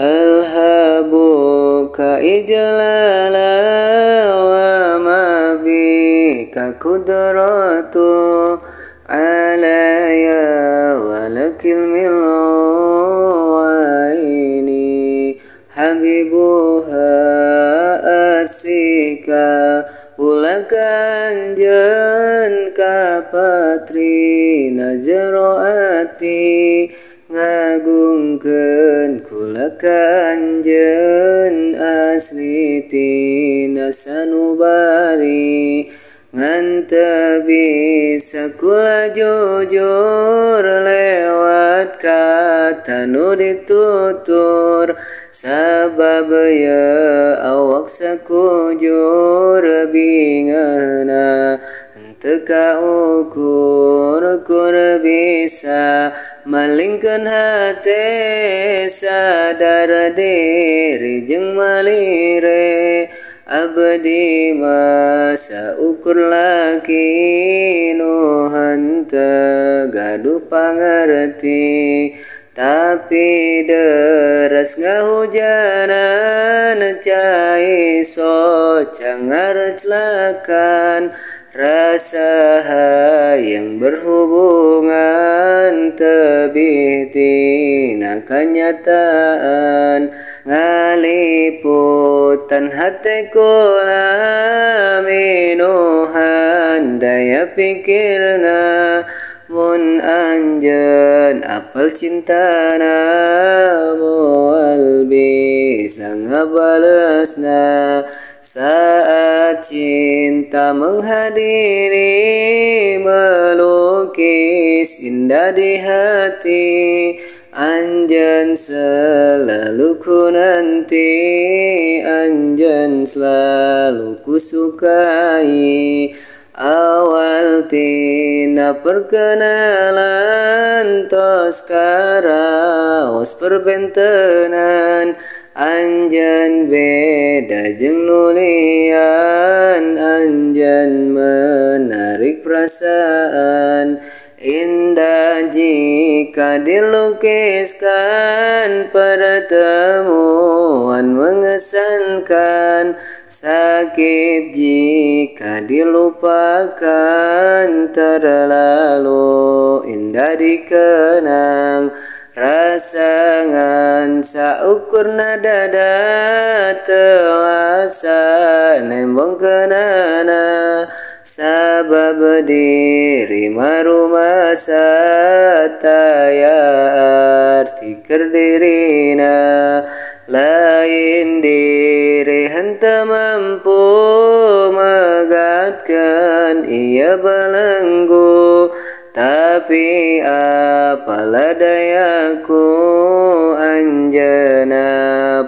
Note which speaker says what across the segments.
Speaker 1: Alhabuka ijlala wa ma bika kudratu alaya walakil milwaini habibuha asika ulakan jen kapatri najroati ngagungkeun kula kanjeun asli tina sanubari ngan teu bisa kula jujur lewat kata nu ditutur sabab ya awak sakujur bingana teu kaukur bisa malingkeun hate sadar diri jeung malire abdi masa ukur laki nu henteu gaduh pangarti tapi deres ngahujanan cai soca ngareclakan rasa yang berhubungan tebih tina kenyataan ngaliputan hati kula minuhan daya pikirna mun anjeun apel cintana moal bisa ngabalesna saat cinta menghadiri melukis indah di hati anjeun selalu ku nanti anjeun selalu ku sukai awal tina perkenalan tos karaos perbentenan anjeun beda jeung nulian anjeun menarik perasaan indah jika dilukiskan pertemuan mengesankan sakit jika dilupakan terlalu indah dikenang rasangan saukur nadada tewasa nembong kenana sabab diri marumah sataya arti kerdirina lain diri henteu mampu megatkan ia belenggu tapi apalah dayaku anjeuna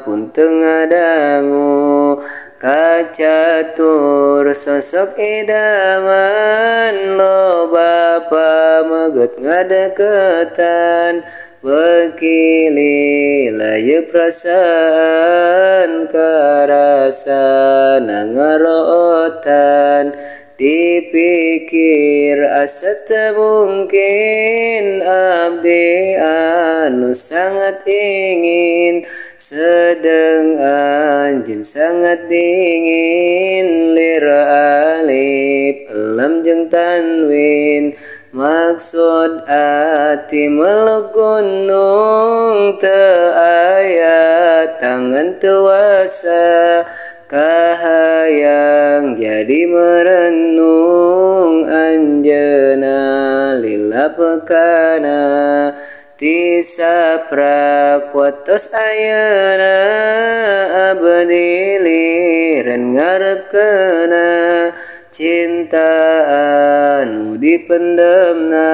Speaker 1: pun teu ngadangu kacatur sosok idaman lo bapa meget ngadeketan bekili layu perasaan karasa nangarootan dipikir asa teu mungkin abdi anu sangat ingin sedeng anjeun sangat dingin lir alif lam jeung tanwin maksud ati meluk gunung teu aya tangan teu wasa kahayang jadi merenung anjeuna lila pekana tisaprak watos ayeuna abdi lireun ngarepkeuna cinta anu dipendemna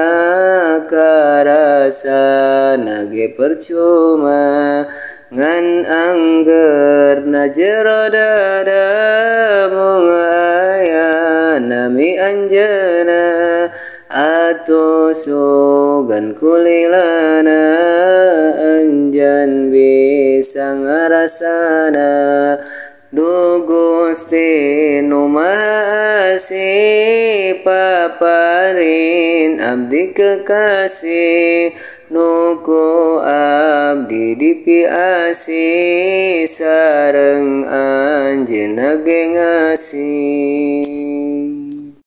Speaker 1: karasa nage percuma ngan angger najero dada mung aya nami anjeuna atuh sugan kulilana anjeun bisa ngarasana Du Gusti nu Maha Asih paparin abdi kekasih nuku abdi dipiasi sareng anjeunna ge ngasih.